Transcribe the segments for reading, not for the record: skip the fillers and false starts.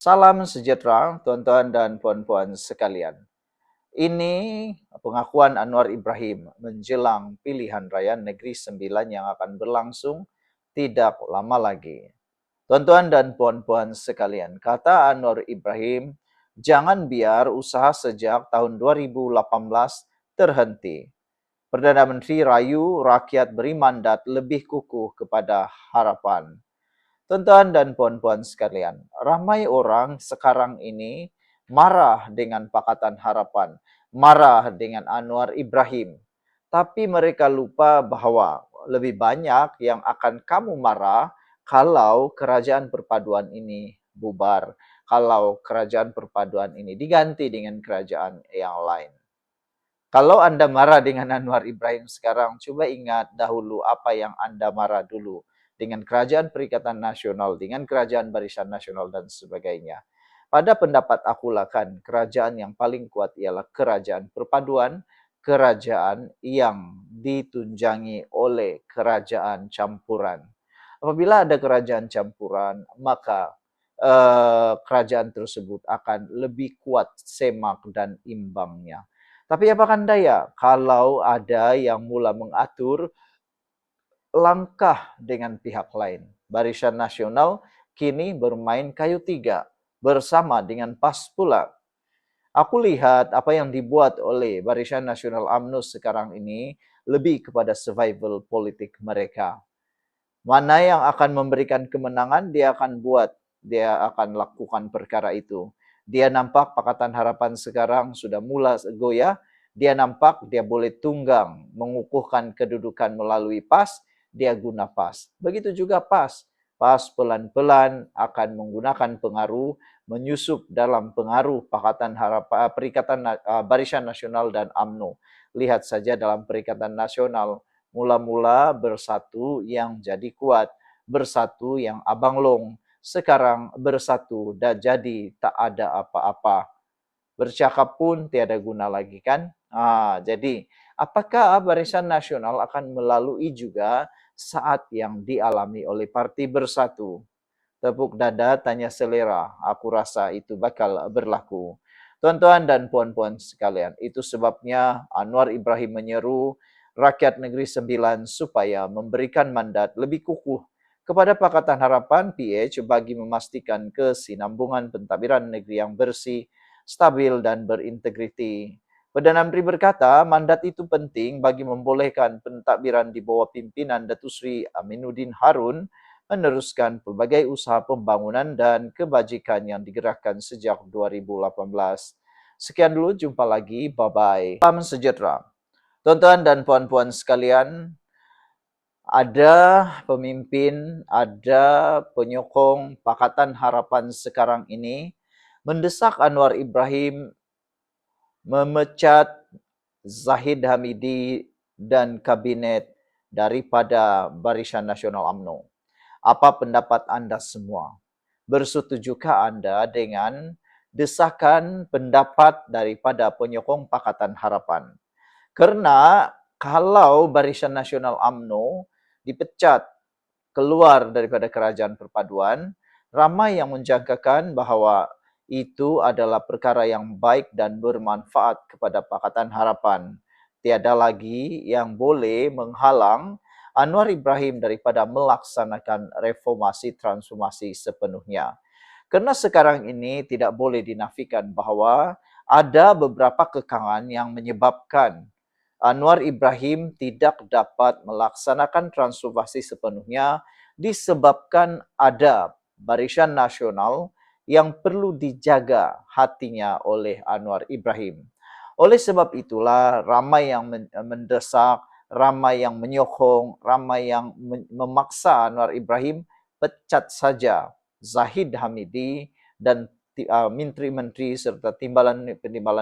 Salam sejahtera, tuan-tuan dan puan-puan sekalian. Ini pengakuan Anwar Ibrahim menjelang pilihan raya Negeri Sembilan yang akan berlangsung tidak lama lagi. Tuan-tuan dan puan-puan sekalian, kata Anwar Ibrahim, jangan biar usaha sejak tahun 2018 terhenti. Perdana Menteri rayu rakyat beri mandat lebih kukuh kepada harapan. Tuan-tuan dan puan-puan sekalian, ramai orang sekarang ini marah dengan Pakatan Harapan, marah dengan Anwar Ibrahim. Tapi mereka lupa bahawa lebih banyak yang akan kamu marah kalau kerajaan perpaduan ini bubar, kalau kerajaan perpaduan ini diganti dengan kerajaan yang lain. Kalau Anda marah dengan Anwar Ibrahim sekarang, coba ingat dahulu apa yang Anda marah dulu dengan Kerajaan Perikatan Nasional, dengan Kerajaan Barisan Nasional dan sebagainya. Pada pendapat akulah kan, kerajaan yang paling kuat ialah kerajaan perpaduan, kerajaan yang ditunjangi oleh kerajaan campuran. Apabila ada kerajaan campuran, maka kerajaan tersebut akan lebih kuat semak dan imbangnya. Tapi apakan daya kalau ada yang mula mengatur langkah dengan pihak lain. Barisan Nasional kini bermain kayu tiga bersama dengan PAS pula. Aku lihat apa yang dibuat oleh Barisan Nasional UMNO sekarang ini lebih kepada survival politik mereka. Mana yang akan memberikan kemenangan, dia akan buat, dia akan lakukan perkara itu. Dia nampak Pakatan Harapan sekarang sudah mula goyah, dia nampak dia boleh tunggang, mengukuhkan kedudukan melalui PAS, dia guna PAS. Begitu juga PAS. PAS pelan-pelan akan menggunakan pengaruh, menyusup dalam pengaruh Pakatan Harapan, Perikatan Barisan Nasional dan UMNO. Lihat saja dalam Perikatan Nasional, mula-mula bersatu yang jadi kuat, bersatu yang abang long. Sekarang bersatu dah jadi tak ada apa-apa. Bercakap pun tiada guna lagi kan? Jadi, apakah Barisan Nasional akan melalui juga saat yang dialami oleh Parti Bersatu? Tepuk dada, tanya selera. Aku rasa itu bakal berlaku. Tuan-tuan dan puan-puan sekalian, itu sebabnya Anwar Ibrahim menyeru rakyat Negeri Sembilan supaya memberikan mandat lebih kukuh kepada Pakatan Harapan PH bagi memastikan kesinambungan pentadbiran negeri yang bersih, stabil dan berintegriti. Perdana Menteri berkata, mandat itu penting bagi membolehkan pentadbiran di bawah pimpinan Datuk Seri Aminuddin Harun meneruskan pelbagai usaha pembangunan dan kebajikan yang digerakkan sejak 2018. Sekian dulu, jumpa lagi. Bye-bye. Salam sejahtera. Tuan-tuan dan puan-puan sekalian, ada pemimpin, ada penyokong Pakatan Harapan sekarang ini mendesak Anwar Ibrahim memecat Zahid Hamidi dan kabinet daripada Barisan Nasional UMNO. Apa pendapat anda semua? Bersetujukah anda dengan desakan pendapat daripada penyokong Pakatan Harapan? Kerana kalau Barisan Nasional UMNO dipecat keluar daripada kerajaan perpaduan, ramai yang menjangkakan bahawa itu adalah perkara yang baik dan bermanfaat kepada Pakatan Harapan. Tiada lagi yang boleh menghalang Anwar Ibrahim daripada melaksanakan reformasi transformasi sepenuhnya. Kerana sekarang ini tidak boleh dinafikan bahawa ada beberapa kekangan yang menyebabkan Anwar Ibrahim tidak dapat melaksanakan transformasi sepenuhnya disebabkan ada Barisan Nasional yang perlu dijaga hatinya oleh Anwar Ibrahim. Oleh sebab itulah ramai yang mendesak, ramai yang menyokong, ramai yang memaksa Anwar Ibrahim pecat saja Zahid Hamidi dan menteri-menteri serta timbalan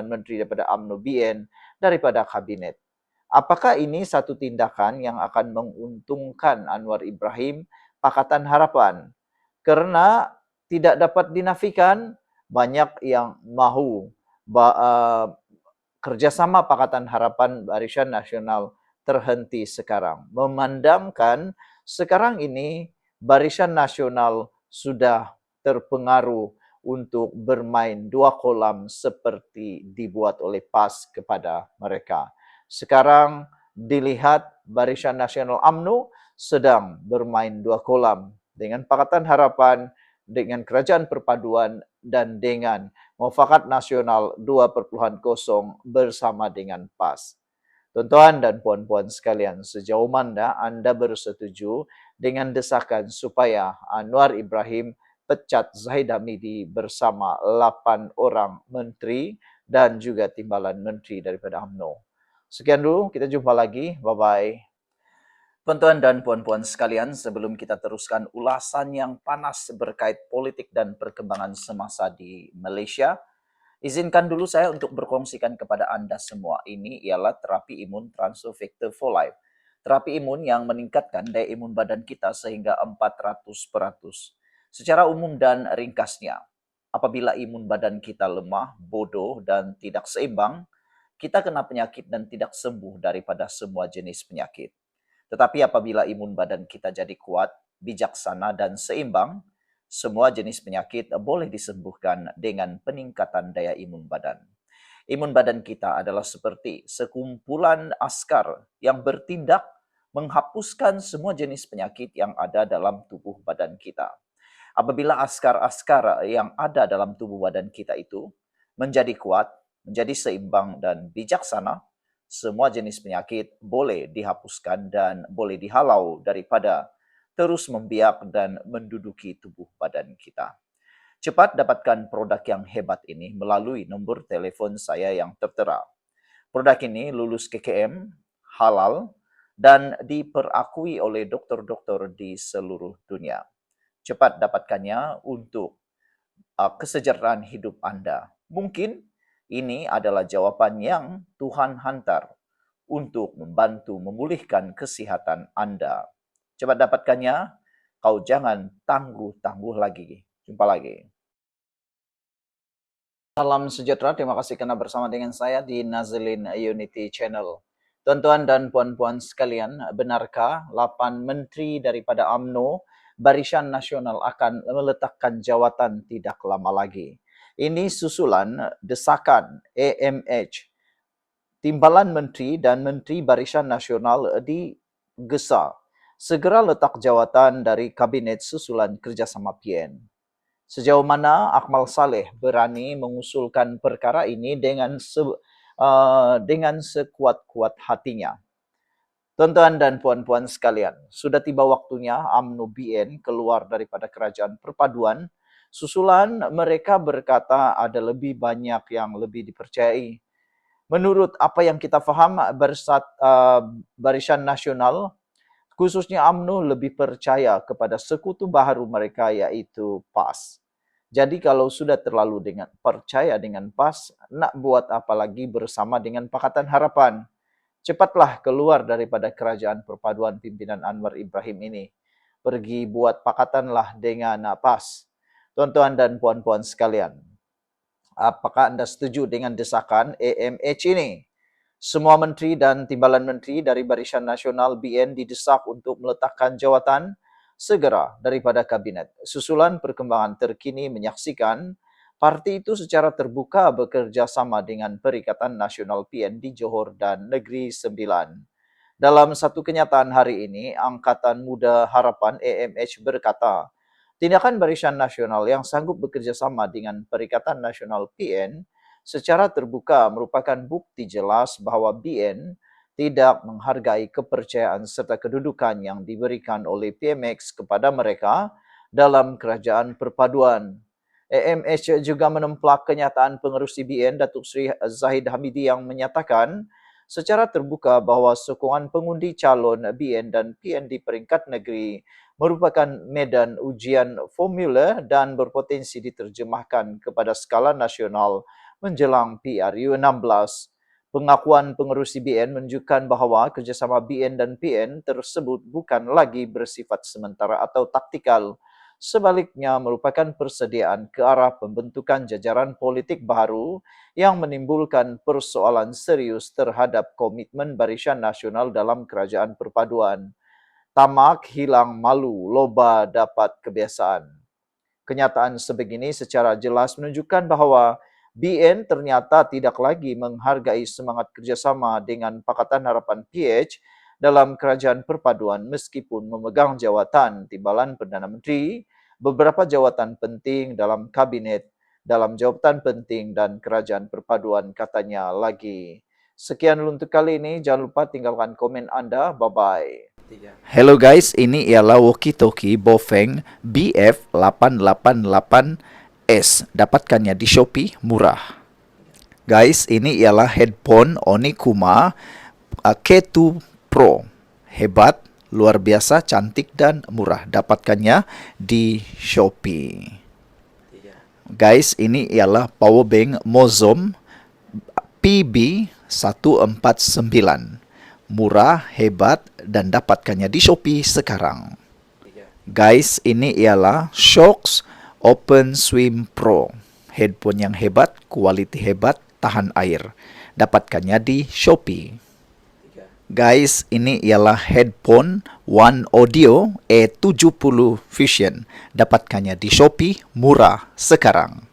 menteri daripada UMNO BN daripada kabinet. Apakah ini satu tindakan yang akan menguntungkan Anwar Ibrahim, Pakatan Harapan? Kerana tidak dapat dinafikan, banyak yang mahu kerjasama Pakatan Harapan Barisan Nasional terhenti sekarang. Memandangkan sekarang ini Barisan Nasional sudah terpengaruh untuk bermain dua kolam seperti dibuat oleh PAS kepada mereka. Sekarang dilihat Barisan Nasional UMNO sedang bermain dua kolam dengan Pakatan Harapan, dengan Kerajaan Perpaduan, dan dengan Mufakat Nasional 2.0 bersama dengan PAS. Tuan-tuan dan puan-puan sekalian, sejauh mana anda bersetuju dengan desakan supaya Anwar Ibrahim pecat Zahid Hamidi bersama 8 orang menteri dan juga timbalan menteri daripada UMNO? Sekian dulu, kita jumpa lagi. Bye-bye. Tuan-tuan dan puan-puan sekalian, sebelum kita teruskan ulasan yang panas berkait politik dan perkembangan semasa di Malaysia, izinkan dulu saya untuk berkongsikan kepada anda semua. Ini ialah terapi imun Transofector for Life. Terapi imun yang meningkatkan daya imun badan kita sehingga 400%. Secara umum dan ringkasnya, apabila imun badan kita lemah, bodoh, dan tidak seimbang, kita kena penyakit dan tidak sembuh daripada semua jenis penyakit. Tetapi apabila imun badan kita jadi kuat, bijaksana, dan seimbang, semua jenis penyakit boleh disembuhkan dengan peningkatan daya imun badan. Imun badan kita adalah seperti sekumpulan askar yang bertindak menghapuskan semua jenis penyakit yang ada dalam tubuh badan kita. Apabila askar-askar yang ada dalam tubuh badan kita itu menjadi kuat, menjadi seimbang dan bijaksana, semua jenis penyakit boleh dihapuskan dan boleh dihalau daripada terus membiak dan menduduki tubuh badan kita. Cepat dapatkan produk yang hebat ini melalui nombor telefon saya yang tertera. Produk ini lulus KKM, halal, dan diperakui oleh doktor-doktor di seluruh dunia. Cepat dapatkannya untuk kesejahteraan hidup anda. Mungkin ini adalah jawaban yang Tuhan hantar untuk membantu memulihkan kesihatan anda. Cepat dapatkannya, kau jangan tangguh-tangguh lagi. Jumpa lagi. Salam sejahtera, terima kasih kerana bersama dengan saya di Nazilin Unity Channel. Tuan-tuan dan puan-puan sekalian, benarkah 8 menteri daripada UMNO Barisan Nasional akan meletakkan jawatan tidak lama lagi? Ini susulan desakan AMH. Timbalan Menteri dan Menteri Barisan Nasional digesa segera letak jawatan dari Kabinet susulan kerjasama PN. Sejauh mana Akmal Saleh berani mengusulkan perkara ini dengan sekuat-kuat hatinya? Tuan-tuan dan puan-puan sekalian, sudah tiba waktunya UMNO BN keluar daripada Kerajaan Perpaduan. Susulan mereka berkata ada lebih banyak yang lebih dipercayai. Menurut apa yang kita faham, Barisan Nasional, khususnya UMNO lebih percaya kepada sekutu baharu mereka iaitu PAS. Jadi kalau sudah terlalu percaya dengan PAS, nak buat apa lagi bersama dengan Pakatan Harapan? Cepatlah keluar daripada Kerajaan Perpaduan pimpinan Anwar Ibrahim ini. Pergi buat pakatanlah dengan PAS. Tuan-tuan dan puan-puan sekalian, apakah anda setuju dengan desakan AMH ini? Semua menteri dan timbalan menteri dari Barisan Nasional BN didesak untuk meletakkan jawatan segera daripada kabinet. Susulan perkembangan terkini menyaksikan parti itu secara terbuka bekerjasama dengan Perikatan Nasional PN di Johor dan Negeri Sembilan. Dalam satu kenyataan hari ini, Angkatan Muda Harapan AMH berkata, tindakan Barisan Nasional yang sanggup bekerjasama dengan Perikatan Nasional PN secara terbuka merupakan bukti jelas bahawa BN tidak menghargai kepercayaan serta kedudukan yang diberikan oleh PMX kepada mereka dalam Kerajaan Perpaduan. AMH juga menemplak kenyataan pengerusi BN Datuk Seri Zahid Hamidi yang menyatakan secara terbuka bahawa sokongan pengundi calon BN dan PN di peringkat negeri merupakan medan ujian formula dan berpotensi diterjemahkan kepada skala nasional menjelang PRU 16. Pengakuan pengerusi BN menunjukkan bahawa kerjasama BN dan PN tersebut bukan lagi bersifat sementara atau taktikal. Sebaliknya merupakan persediaan ke arah pembentukan jajaran politik baru yang menimbulkan persoalan serius terhadap komitmen Barisan Nasional dalam Kerajaan Perpaduan. Tamak hilang malu, loba dapat kebiasaan. Kenyataan sebegini secara jelas menunjukkan bahawa BN ternyata tidak lagi menghargai semangat kerjasama dengan Pakatan Harapan PH dalam Kerajaan Perpaduan meskipun memegang jawatan Timbalan Perdana Menteri, beberapa jawatan penting dalam Kabinet, dalam jawatan penting dan Kerajaan Perpaduan katanya lagi. Sekian untuk kali ini. Jangan lupa tinggalkan komen anda. Bye-bye. Hello guys, ini ialah walkie-talkie Bofeng BF888S. Dapatkannya di Shopee, murah. Guys, ini ialah headphone Onikuma K2 Pro. Hebat, luar biasa, cantik dan murah. Dapatkannya di Shopee. Guys, ini ialah powerbank Mozom PB149. Murah, hebat dan dapatkannya di Shopee sekarang. Guys, ini ialah Shokz Open Swim Pro. Headphone yang hebat, kualiti hebat, tahan air. Dapatkannya di Shopee. Guys, ini ialah headphone One Audio E70 Fusion. Dapatkannya di Shopee, murah sekarang.